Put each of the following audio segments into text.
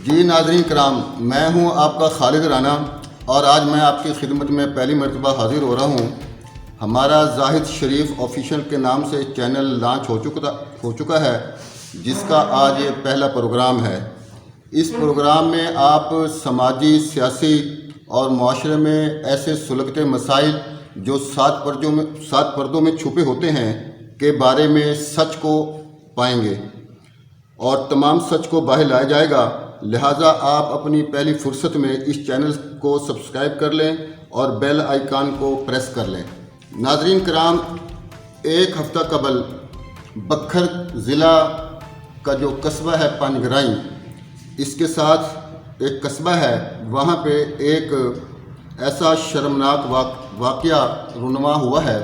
جی ناظرین کرام، میں ہوں آپ کا خالد رانا اور آج میں آپ کی خدمت میں پہلی مرتبہ حاضر ہو رہا ہوں۔ ہمارا زاہد شریف آفیشیل کے نام سے چینل لانچ ہو چکا ہے، جس کا آج یہ پہلا پروگرام ہے۔ اس پروگرام میں آپ سماجی، سیاسی اور معاشرے میں ایسے سلگتے مسائل جو سات پردوں میں چھپے ہوتے ہیں کے بارے میں سچ کو پائیں گے اور تمام سچ کو باہر لایا جائے گا۔ لہٰذا آپ اپنی پہلی فرصت میں اس چینل کو سبسکرائب کر لیں اور بیل آئیکن کو پریس کر لیں۔ ناظرین کرام، ایک ہفتہ قبل بکھر ضلع کا جو قصبہ ہے پانگرائیں، اس کے ساتھ ایک قصبہ ہے، وہاں پہ ایک ایسا شرمناک واقعہ رونما ہوا ہے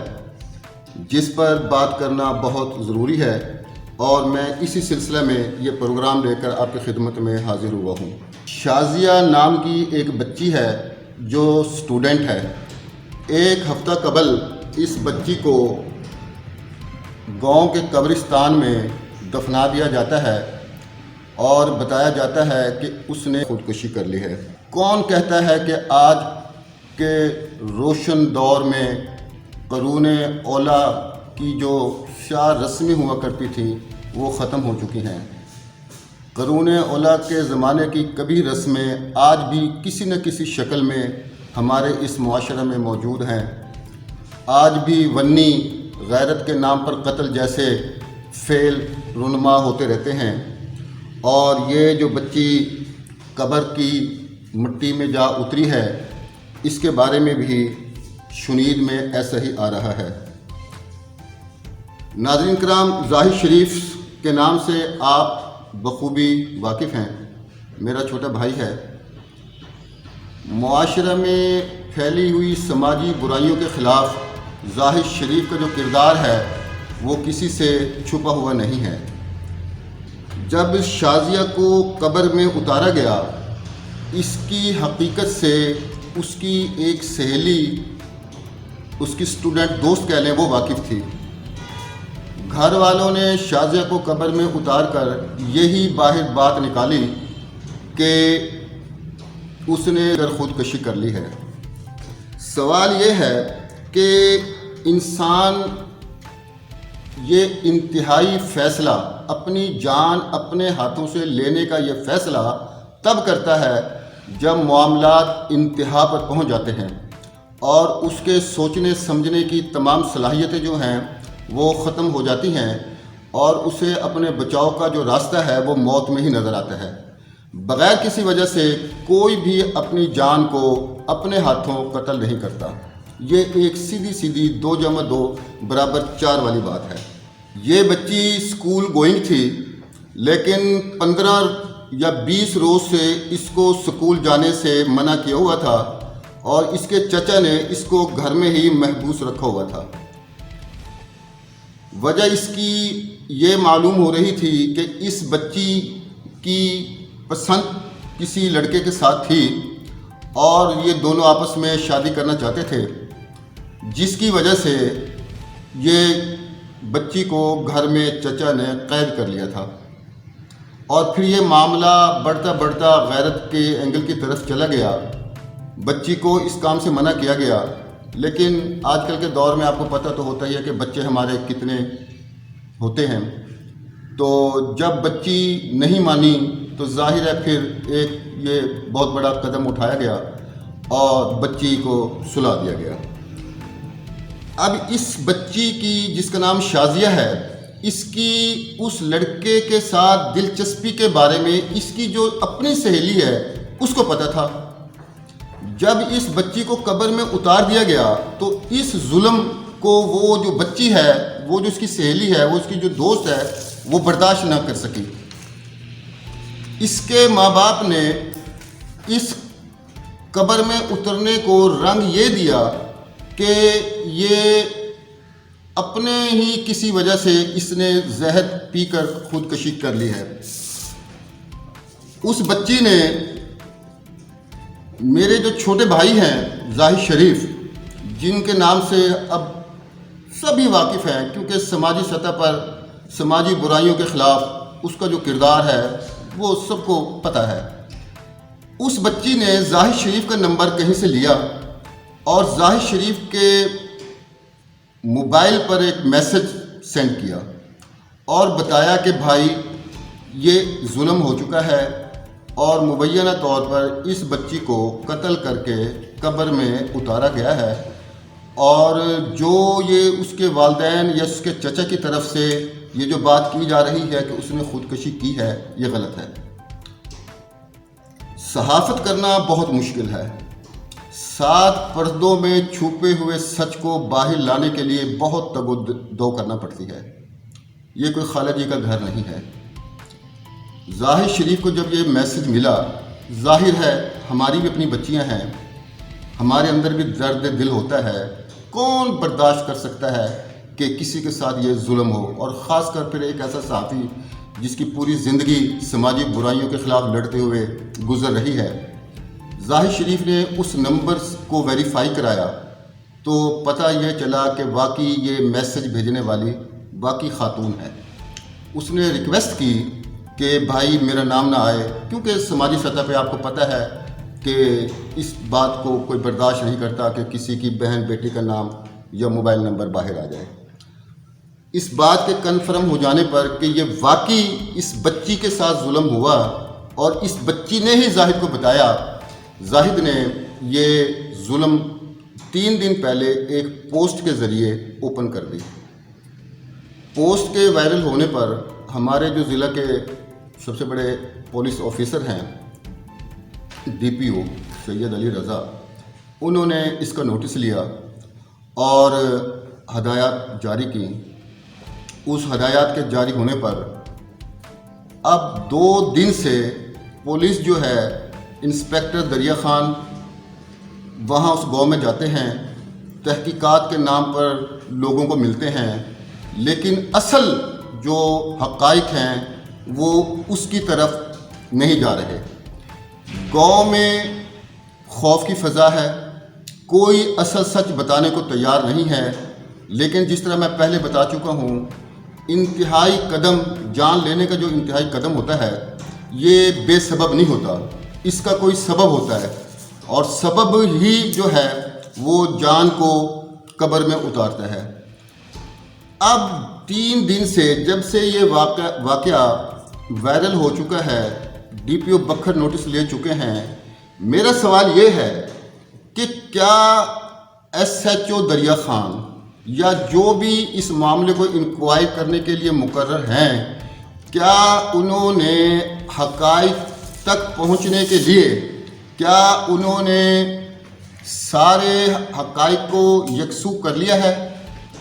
جس پر بات کرنا بہت ضروری ہے، اور میں اسی سلسلے میں یہ پروگرام لے کر آپ کی خدمت میں حاضر ہوا ہوں۔ شازیہ نام کی ایک بچی ہے جو سٹوڈنٹ ہے۔ ایک ہفتہ قبل اس بچی کو گاؤں کے قبرستان میں دفنا دیا جاتا ہے اور بتایا جاتا ہے کہ اس نے خودکشی کر لی ہے۔ کون کہتا ہے کہ آج کے روشن دور میں قرون اولیٰ کی جو چار رسمیں ہوا کرتی تھیں وہ ختم ہو چکی ہیں۔ قرون اولیٰ کے زمانے کی کبھی رسمیں آج بھی کسی نہ کسی شکل میں ہمارے اس معاشرے میں موجود ہیں۔ آج بھی ونی، غیرت کے نام پر قتل جیسے فعل رونما ہوتے رہتے ہیں، اور یہ جو بچی قبر کی مٹی میں جا اتری ہے، اس کے بارے میں بھی شنید میں ایسا ہی آ رہا ہے۔ ناظرین کرام، زاہد شریف کے نام سے آپ بخوبی واقف ہیں، میرا چھوٹا بھائی ہے۔ معاشرے میں پھیلی ہوئی سماجی برائیوں کے خلاف زاہد شریف کا جو کردار ہے وہ کسی سے چھپا ہوا نہیں ہے۔ جب شازیہ کو قبر میں اتارا گیا، اس کی حقیقت سے اس کی ایک سہیلی، اس کی اسٹوڈنٹ دوست کہہ لیں، وہ واقف تھی۔ گھر والوں نے شازیہ کو قبر میں اتار کر یہی باہر بات نکالی کہ اس نے خودکشی کر لی ہے۔ سوال یہ ہے کہ انسان یہ انتہائی فیصلہ، اپنی جان اپنے ہاتھوں سے لینے کا یہ فیصلہ تب کرتا ہے جب معاملات انتہا پر پہنچ جاتے ہیں اور اس کے سوچنے سمجھنے کی تمام صلاحیتیں جو ہیں وہ ختم ہو جاتی ہیں، اور اسے اپنے بچاؤ کا جو راستہ ہے وہ موت میں ہی نظر آتا ہے۔ بغیر کسی وجہ سے کوئی بھی اپنی جان کو اپنے ہاتھوں قتل نہیں کرتا۔ یہ ایک سیدھی 2 + 2 = 4 والی بات ہے۔ یہ بچی اسکول گوئنگ تھی، لیکن 15 یا 20 روز سے اس کو اسکول جانے سے منع کیا ہوا تھا، اور اس کے چچا نے اس کو گھر میں ہی محبوس رکھا ہوا تھا۔ وجہ اس کی یہ معلوم ہو رہی تھی کہ اس بچی کی پسند کسی لڑکے کے ساتھ تھی اور یہ دونوں آپس میں شادی کرنا چاہتے تھے، جس کی وجہ سے یہ بچی کو گھر میں چچا نے قید کر لیا تھا، اور پھر یہ معاملہ بڑھتا غیرت کے اینگل کی طرف چلا گیا۔ بچی کو اس کام سے منع کیا گیا، لیکن آج کل کے دور میں آپ کو پتہ تو ہوتا ہی ہے کہ بچے ہمارے کتنے ہوتے ہیں۔ تو جب بچی نہیں مانی تو ظاہر ہے پھر ایک یہ بہت بڑا قدم اٹھایا گیا اور بچی کو سلا دیا گیا۔ اب اس بچی کی، جس کا نام شازیہ ہے، اس کی اس لڑکے کے ساتھ دلچسپی کے بارے میں اس کی جو اپنی سہیلی ہے اس کو پتہ تھا۔ جب اس بچی کو قبر میں اتار دیا گیا تو اس ظلم کو وہ جو بچی ہے، وہ جو اس کی سہیلی ہے، وہ اس کی جو دوست ہے، وہ برداشت نہ کر سکی۔ اس کے ماں باپ نے اس قبر میں اترنے کو رنگ یہ دیا کہ یہ اپنے ہی کسی وجہ سے اس نے زہر پی کر خودکشی کر لی ہے۔ اس بچی نے، میرے جو چھوٹے بھائی ہیں زاہد شریف، جن کے نام سے اب سبھی واقف ہیں، کیونکہ سماجی سطح پر سماجی برائیوں کے خلاف اس کا جو کردار ہے وہ سب کو پتہ ہے۔ اس بچی نے زاہد شریف کا نمبر کہیں سے لیا اور زاہد شریف کے موبائل پر ایک میسج سینڈ کیا اور بتایا کہ بھائی یہ ظلم ہو چکا ہے اور مبینہ طور پر اس بچی کو قتل کر کے قبر میں اتارا گیا ہے، اور جو یہ اس کے والدین یا اس کے چچا کی طرف سے یہ جو بات کی جا رہی ہے کہ اس نے خودکشی کی ہے، یہ غلط ہے۔ صحافت کرنا بہت مشکل ہے۔ 7 پردوں میں چھپے ہوئے سچ کو باہر لانے کے لیے بہت تگ و دو کرنا پڑتی ہے۔ یہ کوئی خالہ جی کا گھر نہیں ہے۔ زاہد شریف کو جب یہ میسج ملا، ظاہر ہے ہماری بھی اپنی بچیاں ہیں، ہمارے اندر بھی درد دل ہوتا ہے۔ کون برداشت کر سکتا ہے کہ کسی کے ساتھ یہ ظلم ہو، اور خاص کر پھر ایک ایسا صحافی جس کی پوری زندگی سماجی برائیوں کے خلاف لڑتے ہوئے گزر رہی ہے۔ زاہد شریف نے اس نمبر کو ویریفائی کرایا تو پتہ یہ چلا کہ واقعی یہ میسج بھیجنے والی واقعی خاتون ہے۔ اس نے ریکویسٹ کی کہ بھائی میرا نام نہ آئے، کیونکہ سماجی سطح پہ آپ کو پتہ ہے کہ اس بات کو کوئی برداشت نہیں کرتا کہ کسی کی بہن بیٹی کا نام یا موبائل نمبر باہر آ جائے۔ اس بات کے کنفرم ہو جانے پر کہ یہ واقعی اس بچی کے ساتھ ظلم ہوا اور اس بچی نے ہی زاہد کو بتایا، زاہد نے یہ ظلم 3 دن پہلے ایک پوسٹ کے ذریعے اوپن کر دی۔ پوسٹ کے وائرل ہونے پر ہمارے جو ضلع کے سب سے بڑے پولیس آفیسر ہیں DPO سید علی رضا، انہوں نے اس کا نوٹس لیا اور ہدایات جاری کی۔ اس ہدایات کے جاری ہونے پر اب 2 دن سے پولیس جو ہے، انسپیکٹر دریا خان وہاں اس گاؤں میں جاتے ہیں، تحقیقات کے نام پر لوگوں کو ملتے ہیں، لیکن اصل جو حقائق ہیں وہ اس کی طرف نہیں جا رہے۔ گاؤں میں خوف کی فضا ہے، کوئی اصل سچ بتانے کو تیار نہیں ہے، لیکن جس طرح میں پہلے بتا چکا ہوں، انتہائی قدم، جان لینے کا جو انتہائی قدم ہوتا ہے یہ بے سبب نہیں ہوتا، اس کا کوئی سبب ہوتا ہے، اور سبب ہی جو ہے وہ جان کو قبر میں اتارتا ہے۔ اب 3 دن سے جب سے یہ واقعہ وائرل ہو چکا ہے، DPO بکھر نوٹس لے چکے ہیں، میرا سوال یہ ہے کہ کیا SHO دریا خان یا جو بھی اس معاملے کو انکوائری کرنے کے لیے مقرر ہیں، کیا انہوں نے حقائق تک پہنچنے کے لیے، کیا انہوں نے سارے حقائق کو یکسو کر لیا ہے؟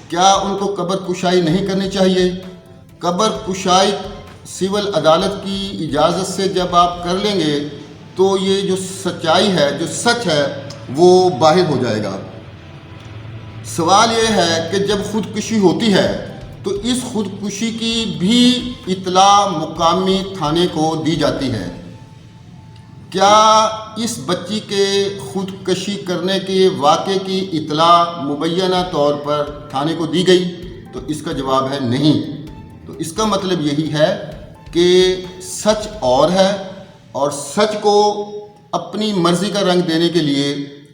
کیا ان کو قبر کشائی نہیں کرنی چاہیے؟ قبر کشائی سول عدالت کی اجازت سے جب آپ کر لیں گے تو یہ جو سچائی ہے، جو سچ ہے، وہ باہر ہو جائے گا۔ سوال یہ ہے کہ جب خودکشی ہوتی ہے تو اس خودکشی کی بھی اطلاع مقامی تھانے کو دی جاتی ہے۔ کیا اس بچی کے خودکشی کرنے کے واقعے کی اطلاع مبینہ طور پر تھانے کو دی گئی؟ تو اس کا جواب ہے نہیں۔ تو اس کا مطلب یہی ہے کہ سچ اور ہے، اور سچ کو اپنی مرضی کا رنگ دینے کے لیے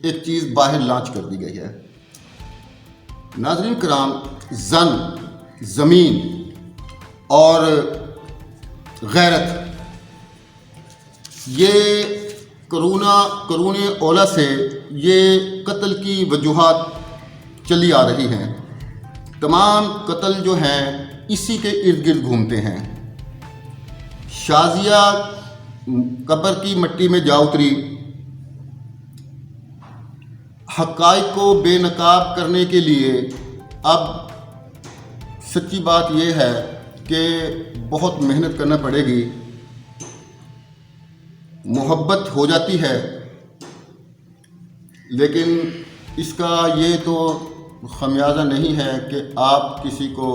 ایک چیز باہر لانچ کر دی گئی ہے۔ ناظرین کرام، زن، زمین اور غیرت، یہ قرون اولا سے یہ قتل کی وجوہات چلی آ رہی ہیں۔ تمام قتل جو ہیں اسی کے ارد گرد گھومتے ہیں۔ شازیہ قبر کی مٹی میں جا اتری، حقائق کو بے نقاب کرنے کے لیے اب سچی بات یہ ہے کہ بہت محنت کرنا پڑے گی۔ محبت ہو جاتی ہے، لیکن اس کا یہ تو خمیازہ نہیں ہے کہ آپ کسی کو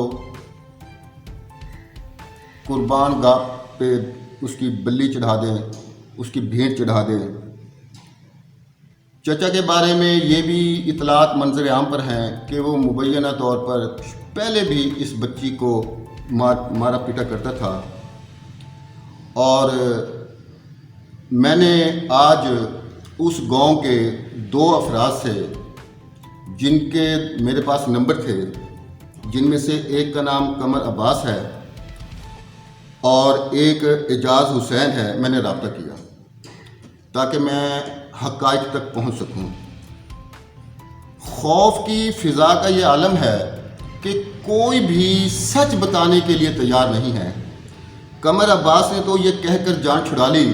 قربان گاہ پہ اس کی بلی چڑھا دیں، اس کی بھیڑ چڑھا دیں۔ چچا کے بارے میں یہ بھی اطلاعات منظر عام پر ہیں کہ وہ مبینہ طور پر پہلے بھی اس بچی کو مارا پیٹا کرتا تھا، اور میں نے آج اس گاؤں کے 2 افراد سے جن کے میرے پاس نمبر تھے، جن میں سے ایک کا نام قمر عباس ہے اور ایک اعجاز حسین ہے، میں نے رابطہ کیا تاکہ میں حقائق تک پہنچ سکوں۔ خوف کی فضا کا یہ عالم ہے کہ کوئی بھی سچ بتانے کے لیے تیار نہیں ہے۔ قمر عباس نے تو یہ کہہ کر جان چھڑا لی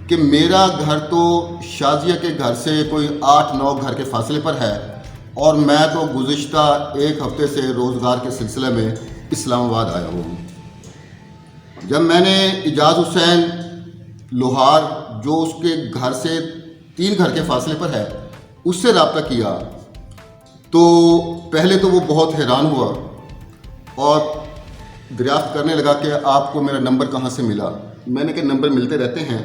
کہ میرا گھر تو شازیہ کے گھر سے کوئی 8-9 گھر کے فاصلے پر ہے اور میں تو گزشتہ 1 ہفتے سے روزگار کے سلسلے میں اسلام آباد آیا ہوں۔ جب میں نے اعجاز حسین لوہار، جو اس کے گھر سے 3 گھر کے فاصلے پر ہے، اس سے رابطہ کیا تو پہلے تو وہ بہت حیران ہوا اور دریافت کرنے لگا کہ آپ کو میرا نمبر کہاں سے ملا۔ میں نے کہا نمبر ملتے رہتے ہیں،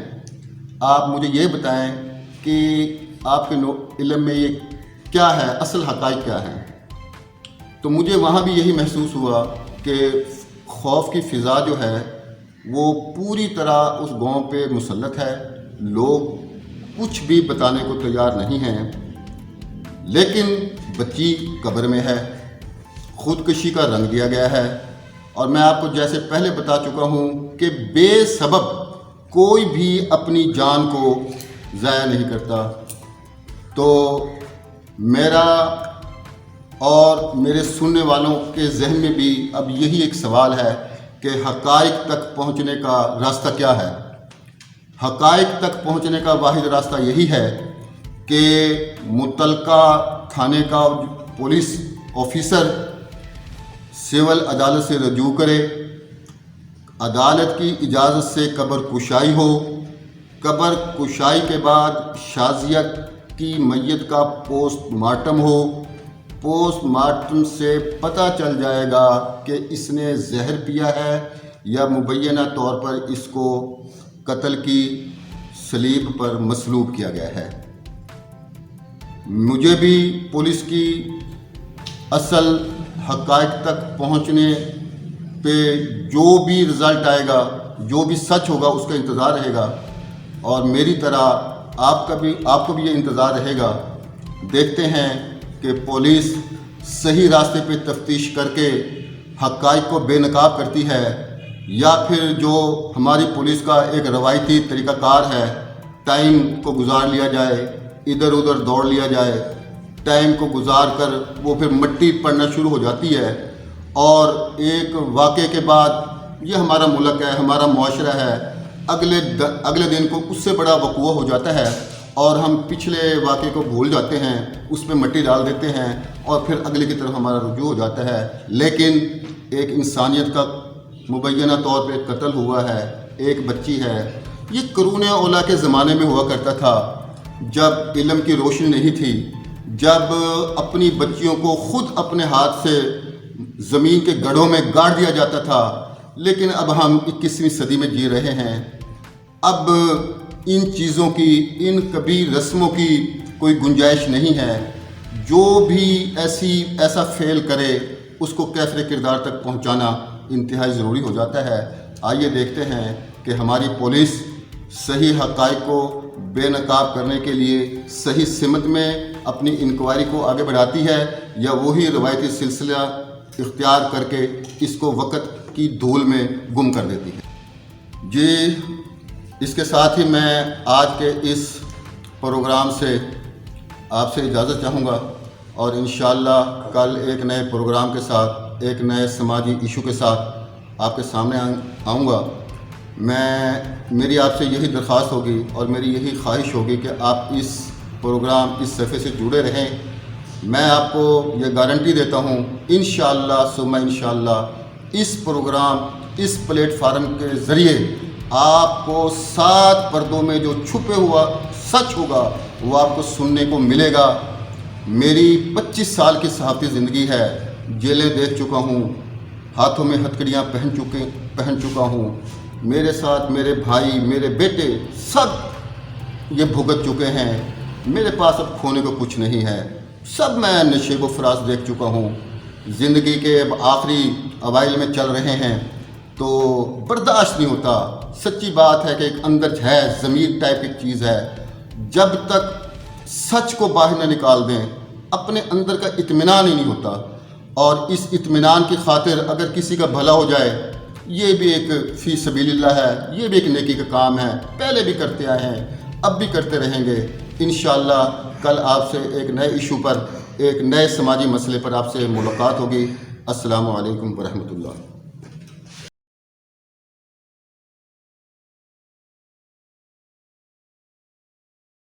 آپ مجھے یہ بتائیں کہ آپ کے علم میں یہ کیا ہے، اصل حقائق کیا ہیں۔ تو مجھے وہاں بھی یہی محسوس ہوا کہ خوف کی فضا جو ہے وہ پوری طرح اس گاؤں پہ مسلط ہے، لوگ کچھ بھی بتانے کو تیار نہیں ہیں۔ لیکن بچی قبر میں ہے، خودکشی کا رنگ دیا گیا ہے، اور میں آپ کو جیسے پہلے بتا چکا ہوں کہ بے سبب کوئی بھی اپنی جان کو ضائع نہیں کرتا۔ تو میرا اور میرے سننے والوں کے ذہن میں بھی اب یہی ایک سوال ہے کہ حقائق تک پہنچنے کا راستہ کیا ہے۔ حقائق تک پہنچنے کا واحد راستہ یہی ہے کہ متعلقہ تھانے کا پولیس آفیسر سول عدالت سے رجوع کرے، عدالت کی اجازت سے قبر کشائی ہو، قبر کشائی کے بعد شازیہ کی میت کا پوسٹ مارٹم ہو، پوسٹ مارٹم سے پتہ چل جائے گا کہ اس نے زہر پیا ہے یا مبینہ طور پر اس کو قتل کی صلیب پر مصلوب کیا گیا ہے۔ مجھے بھی پولیس کی اصل حقائق تک پہنچنے پہ جو بھی رزلٹ آئے گا، جو بھی سچ ہوگا، اس کا انتظار رہے گا، اور میری طرح آپ کو بھی یہ انتظار رہے گا۔ دیکھتے ہیں کہ پولیس صحیح راستے پہ تفتیش کر کے حقائق کو بے نقاب کرتی ہے، یا پھر جو ہماری پولیس کا ایک روایتی طریقہ کار ہے، ٹائم کو گزار لیا جائے، ادھر ادھر دوڑ لیا جائے، ٹائم کو گزار کر وہ پھر مٹی پڑنا شروع ہو جاتی ہے، اور ایک واقعے کے بعد یہ ہمارا ملک ہے، ہمارا معاشرہ ہے، اگلے دن کو اس سے بڑا وقوع ہو جاتا ہے اور ہم پچھلے واقعے کو بھول جاتے ہیں، اس پہ مٹی ڈال دیتے ہیں اور پھر اگلے کی طرف ہمارا رجوع ہو جاتا ہے۔ لیکن ایک انسانیت کا مبینہ طور پہ قتل ہوا ہے، ایک بچی ہے۔ یہ قرون اولیٰ کے زمانے میں ہوا کرتا تھا، جب علم کی روشنی نہیں تھی، جب اپنی بچیوں کو خود اپنے ہاتھ سے زمین کے گڑھوں میں گاڑ دیا جاتا تھا۔ لیکن اب ہم 21ویں صدی میں جی رہے ہیں، اب ان چیزوں کی، ان کبیر رسموں کی کوئی گنجائش نہیں ہے۔ جو بھی ایسا فعل کرے اس کو کیفر کردار تک پہنچانا انتہائی ضروری ہو جاتا ہے۔ آئیے دیکھتے ہیں کہ ہماری پولیس صحیح حقائق کو بے نقاب کرنے کے لیے صحیح سمت میں اپنی انکوائری کو آگے بڑھاتی ہے، یا وہی روایتی سلسلہ اختیار کر کے اس کو وقت کی دھول میں گم کر دیتی ہے۔ جی، اس کے ساتھ ہی میں آج کے اس پروگرام سے آپ سے اجازت چاہوں گا، اور انشاءاللہ کل ایک نئے پروگرام کے ساتھ، ایک نئے سماجی ایشو کے ساتھ آپ کے سامنے آؤں گا۔ میری آپ سے یہی درخواست ہوگی اور میری یہی خواہش ہوگی کہ آپ اس پروگرام، اس صفحے سے جڑے رہیں۔ میں آپ کو یہ گارنٹی دیتا ہوں، انشاءاللہ ثم انشاءاللہ اس پروگرام، اس پلیٹ فارم کے ذریعے آپ کو 7 پردوں میں جو چھپے ہوا سچ ہوگا وہ آپ کو سننے کو ملے گا۔ میری 25 سال کی صحافتی زندگی ہے، جیلیں دیکھ چکا ہوں، ہاتھوں میں ہتھکڑیاں پہن چکا ہوں، میرے ساتھ میرے بھائی، میرے بیٹے سب یہ بھگت چکے ہیں۔ میرے پاس اب کھونے کو کچھ نہیں ہے، سب میں نشیب و فراز دیکھ چکا ہوں۔ زندگی کے اب آخری اوائل میں چل رہے ہیں، تو برداشت نہیں ہوتا. سچی بات ہے کہ ایک اندر ہے ضمیر ٹائپ ایک چیز ہے، جب تک سچ کو باہر نہ نکال دیں اپنے اندر کا اطمینان ہی نہیں ہوتا. اور اس اطمینان کی خاطر اگر کسی کا بھلا ہو جائے، یہ بھی ایک فی سبیل اللہ ہے، یہ بھی ایک نیکی کا کام ہے. پہلے بھی کرتے آئے ہیں، اب بھی کرتے رہیں گے انشاءاللہ. کل آپ سے ایک نئے ایشو پر، ایک نئے سماجی مسئلے پر آپ سے ملاقات ہوگی. السلام علیکم ورحمۃ اللہ.